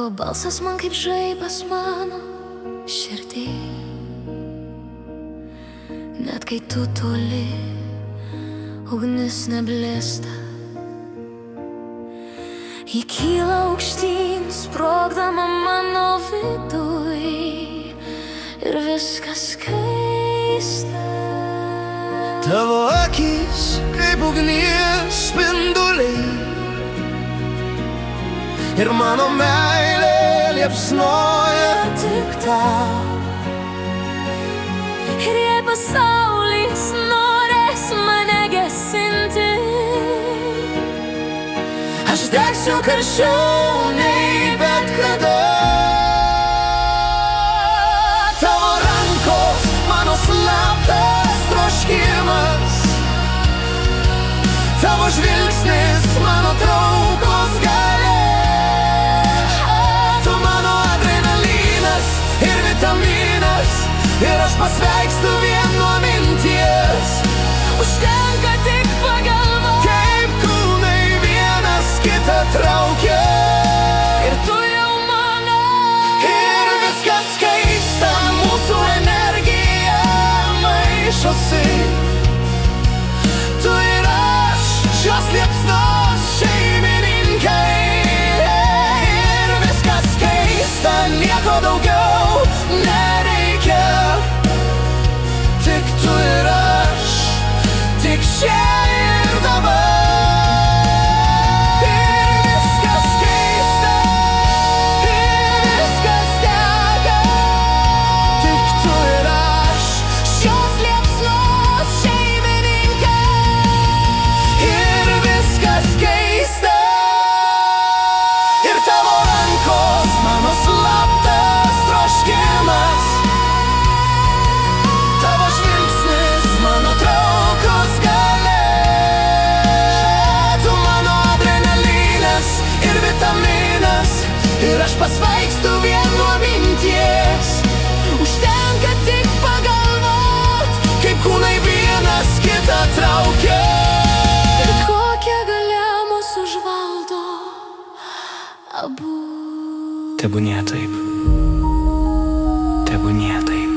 Tavo balsas man kaip žaibas mano širdį. Net kai tu toli, ugnis neblėsta. Ji kyla aukštyn, sprogdama mano viduj, ir viskas keista. Tavo akys kaip ugnies spinduliai, ir mano meilė liepsnoja tik tau. Ir jei pasaulis norės mane gesinti, aš degsiu karščiau nei bet kada. Tavo rankos mano slaptas troškimas, tavo žvilgsnis mano traukos galia. Tu mano adrenalinas ir vitaminas, ir aš pasveikstu vien nuo minties. užtenka tik pagalvoti, Kaip kūnai vienas kitą traukia, ir tu jau mano. ir viskas keista, mūsų energija maišosi. Tu ir aš, šios liepsnos šeimininkai, ir viskas keista, nieko daugiau nereikia. Tik tu ir aš, tik čia ir dabar. Ir viskas keista, ir viskas dega. Tik tu ir aš, Šios liepsnos šeimininkai. ir viskas keista. Ir tavo rankos mano slaptas troškimas, tavo žvilgsnis mano traukos galia. Tu mano adrenalinas ir vitaminas, ir aš pasveikstu vien nuo minties. Užtenka tik pagalvot, Kaip kūnai vienas kitą traukia, ir kokia galia mus užvaldo abu. Tebūnie taip. Tebūnie taip.